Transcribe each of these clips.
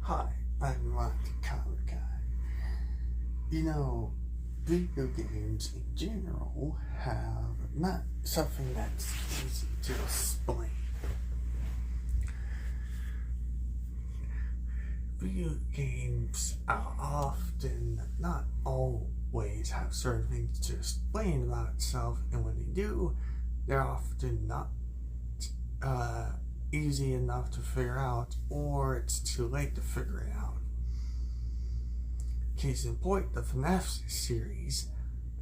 Hi, I'm Ron the Comic Guy. Video games in general have not something that's easy to explain. Video games are often, not always, have certain things to explain about itself, and when they do, they're often not easy enough to figure out, or it's too late to figure it out. Case in point, the FNAF series,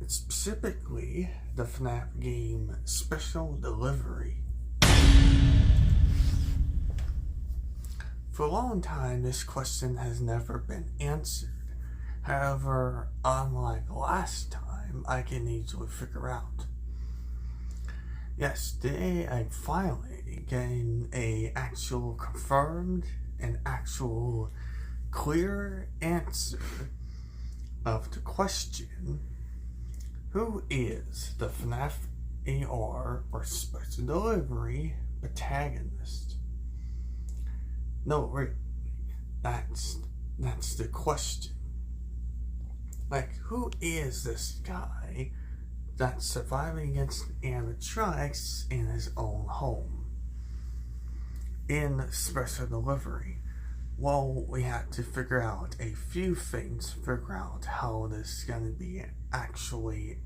specifically the FNAF game Special Delivery. For a long time, this question has never been answered. However, unlike last time, I can easily figure out. Yes, today I'm finally getting an actual confirmed and actual clear answer of the question: who is the FNAF AR or Special Delivery protagonist? No, really, that's the question. Like, who is this guy that's surviving against animatronics in his own home? In Special Delivery, well, we had to figure out a few things to figure out how this is going to be an actual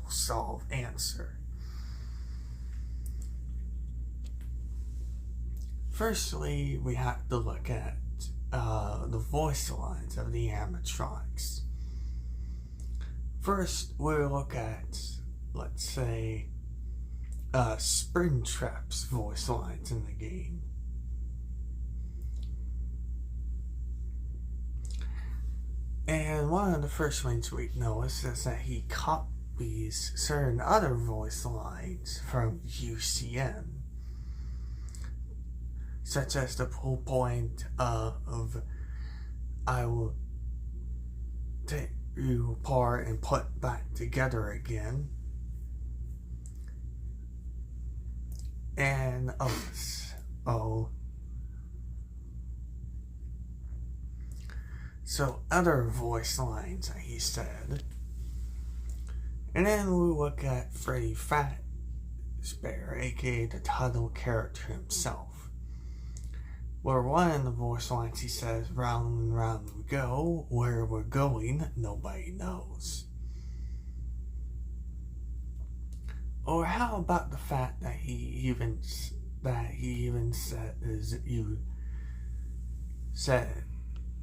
solved answer. Firstly, we have to look at the voice lines of the animatronics. First, we'll look at, let's say, Springtrap's voice lines in the game. And one of the first things we notice is that he copies certain other voice lines from UCN, such as the whole point of "I will take you apart and put back together again," and others. So other voice lines that he said. And then we look at Freddy Fazbear, aka the title character himself, where one of the voice lines he says, "Round and round we go, where we're going nobody knows." Or how about the fact that he even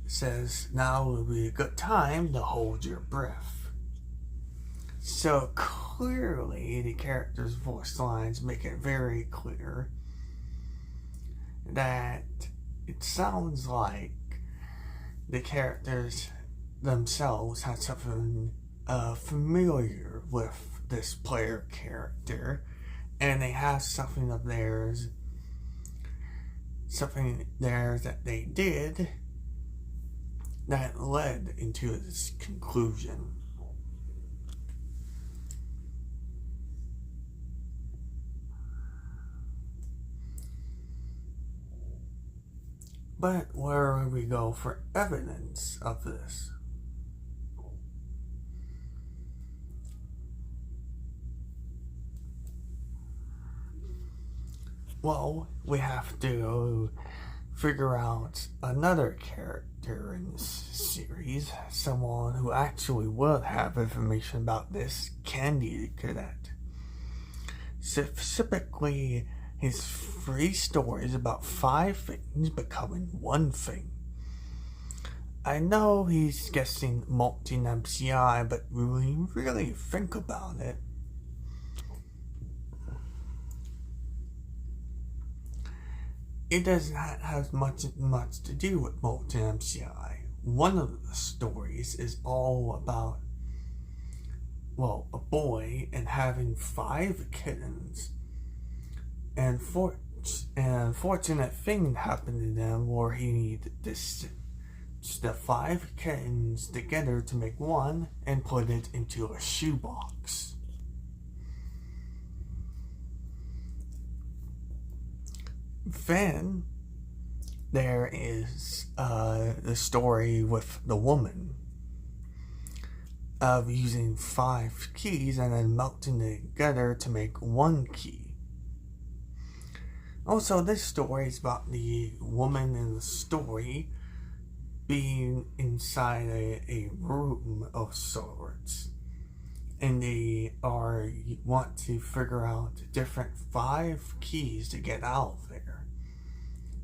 says, "Now will be a good time to hold your breath." So clearly the character's voice lines make it very clear that it sounds like the characters themselves have something familiar with this player character, and they have something there that they did that led into this conclusion. But where would we go for evidence of this? Well, we have to figure out another character in this series, someone who actually will have information about this Candy Cadet. Specifically, his 3 stories about 5 things becoming one thing. I know he's guessing multi-MCI, but when you really think about it, it does not have much to do with multi-MCI. One of the stories is all about, well, a boy and having 5 kittens. And unfortunate thing happened to them where he needed the 5 kittens together to make one and put it into a shoebox. Then there is the story with the woman of using 5 keys and then melting together to make 1 key. Also, this story is about the woman in the story being inside a room of sorts, and they want to figure out different 5 keys to get out of there.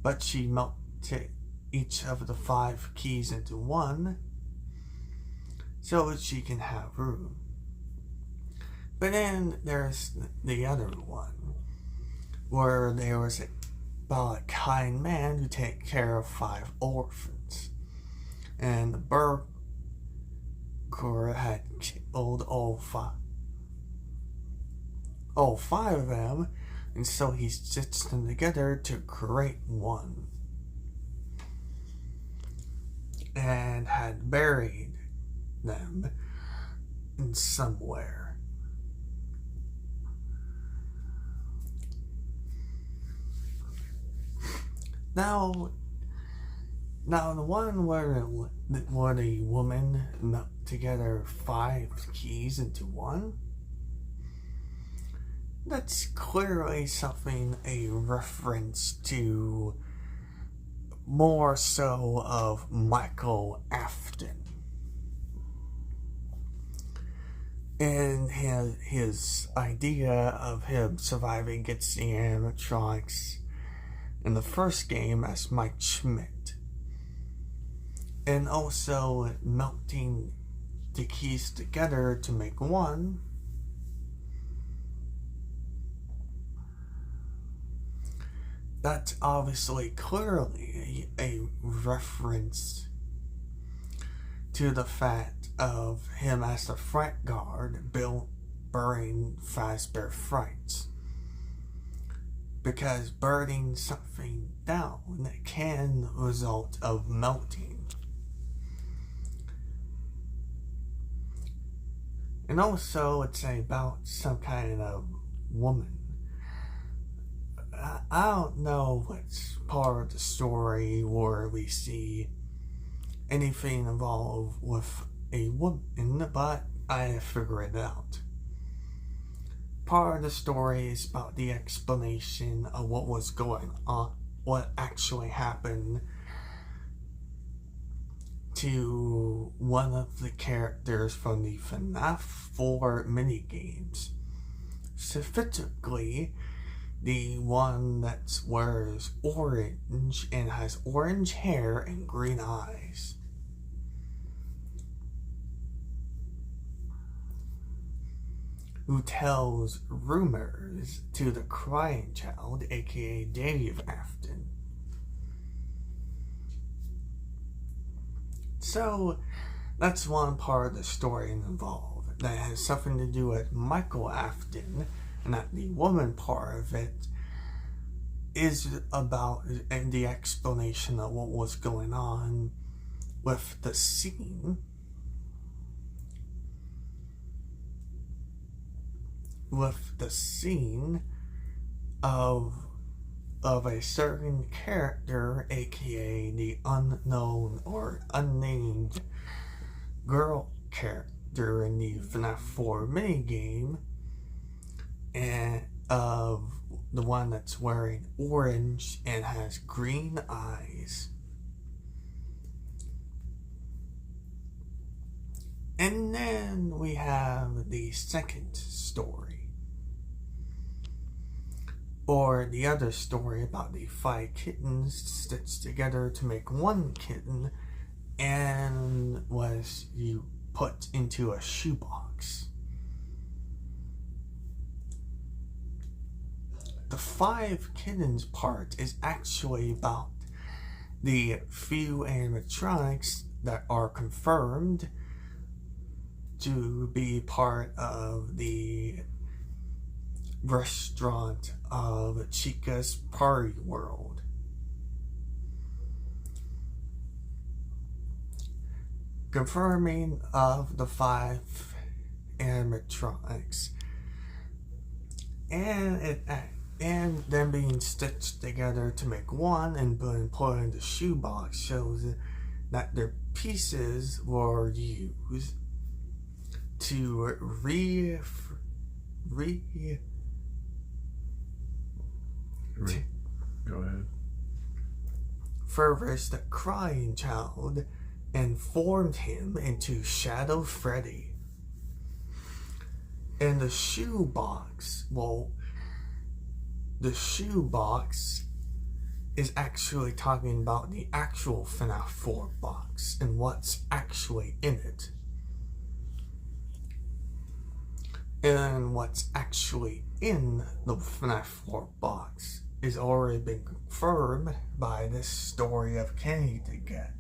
But she melted each of the 5 keys into 1 so that she can have room. But then there's the other one, where there was about a kind man who take care of 5 orphans, and the burglar had killed all 5 of them, and so he stitched them together to create 1, and had buried them in somewhere. Now the one where the woman melt together 5 keys into 1, that's clearly something a reference to more so of Michael Afton and his idea of him surviving against the animatronics in the first game as Mike Schmidt, and also melting the keys together to make 1. That's obviously clearly a reference to the fact of him as the front guard burning Fazbear Frights. Because burning something down can result of melting. And also it's about some kind of woman. I don't know what's part of the story where we see anything involved with a woman, but I figure it out. Part of the story is about the explanation of what was going on, what actually happened to one of the characters from the FNAF 4 minigames. Specifically, the one that wears orange and has orange hair and green eyes. Who tells rumors to the crying child, aka Dave Afton. So, that's one part of the story involved that has something to do with Michael Afton, and that the woman part of it is about the explanation of what was going on with the scene. With the scene of a certain character, aka the unknown or unnamed girl character in the FNAF 4 minigame, and of the one that's wearing orange and has green eyes. And then we have the second story, or the other story about the 5 kittens stitched together to make 1 kitten and was put into a shoebox. The 5 kittens part is actually about the few animatronics that are confirmed to be part of the restaurant of Chica's Party World. Confirming of the 5 animatronics. And and then being stitched together to make one and being put in the shoebox shows that their pieces were used to Go ahead. furthest the crying child and formed him into Shadow Freddy. And the shoebox, the shoebox is actually talking about the actual FNAF 4 box and what's actually in it. And what's actually in the FNAF 4 box is already been confirmed by this story of Kenny to get.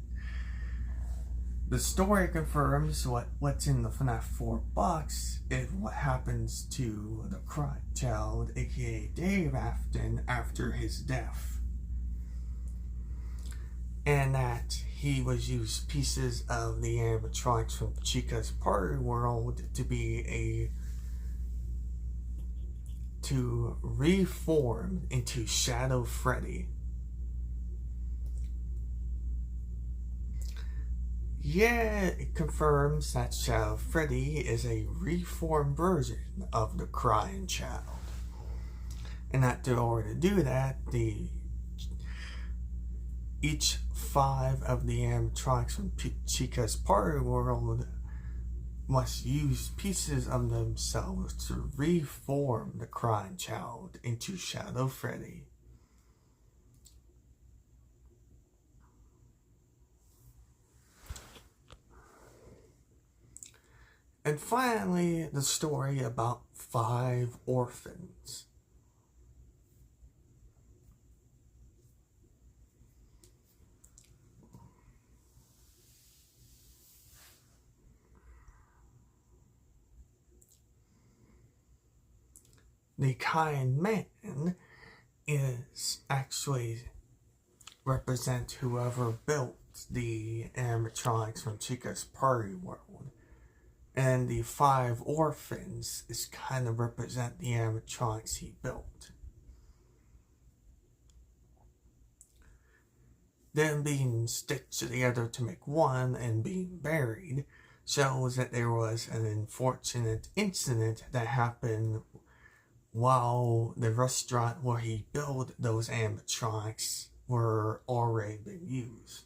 The story confirms what's in the FNAF 4 box is what happens to the crying child, aka Dave after his death. And that he was used pieces of the animatronics from Chica's Party World to reform into Shadow Freddy. Yeah, it confirms that Shadow Freddy is a reformed version of the crying child. And that in order to do that, each 5 of the animatronics from Chica's Party World must use pieces of themselves to reform the crying child into Shadow Freddy. And finally, the story about 5 orphans. The kind man is actually represent whoever built the animatronics from Chica's Party World. And the 5 orphans is kind of represent the animatronics he built. Them being stitched together to make one and being buried shows that there was an unfortunate incident that happened while the restaurant where he built those animatronics were already been used.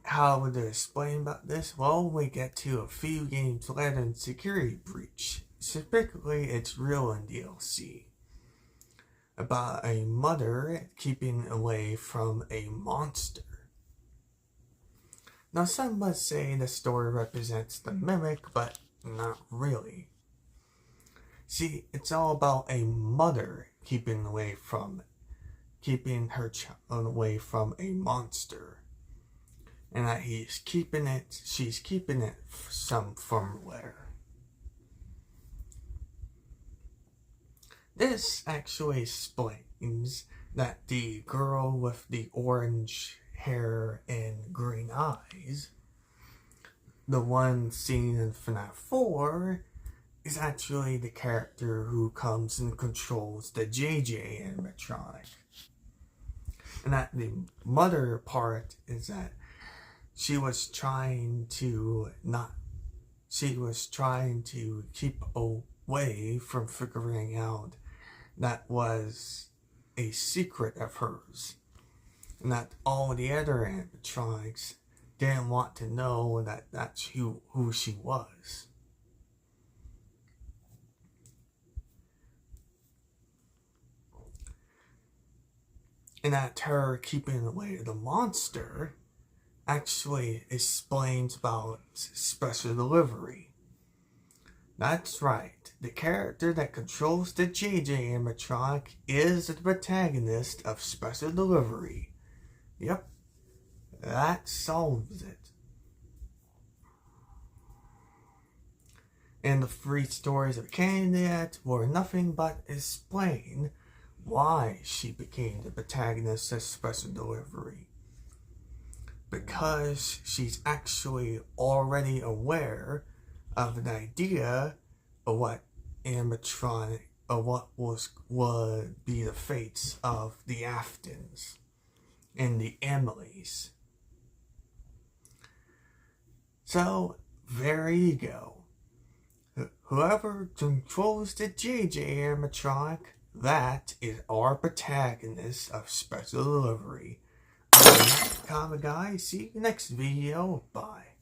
How to explain about this? Well, we get to a few games later in Security Breach. Specifically, it's real in DLC. About a mother keeping away from a monster. Now, some must say the story represents the mimic, but not really. See, it's all about a mother keeping her child away from a monster. And that she's keeping it some firmware. This actually explains that the girl with the orange hair and green eyes, the one seen in FNAF 4, is actually the character who comes and controls the JJ animatronic. And that the mother part is that she was trying to keep away from figuring out that was a secret of hers. And that all the other animatronics didn't want to know that that's who she was. And that her keeping away the monster actually explains about special delivery. That's right, the character that controls the JJ animatronic is the protagonist of Special Delivery. Yep, that solves it. And the 3 stories of Candidate were nothing but explain why she became the protagonist of Special Delivery. Because she's actually already aware of an idea of what animatronic, or what would be the fates of the Aftons and the Emilys. So, there you go. Whoever controls the JJ animatronic, that is our protagonist of Special Delivery. I'm Matt the Comic Guy. See you next video. Bye.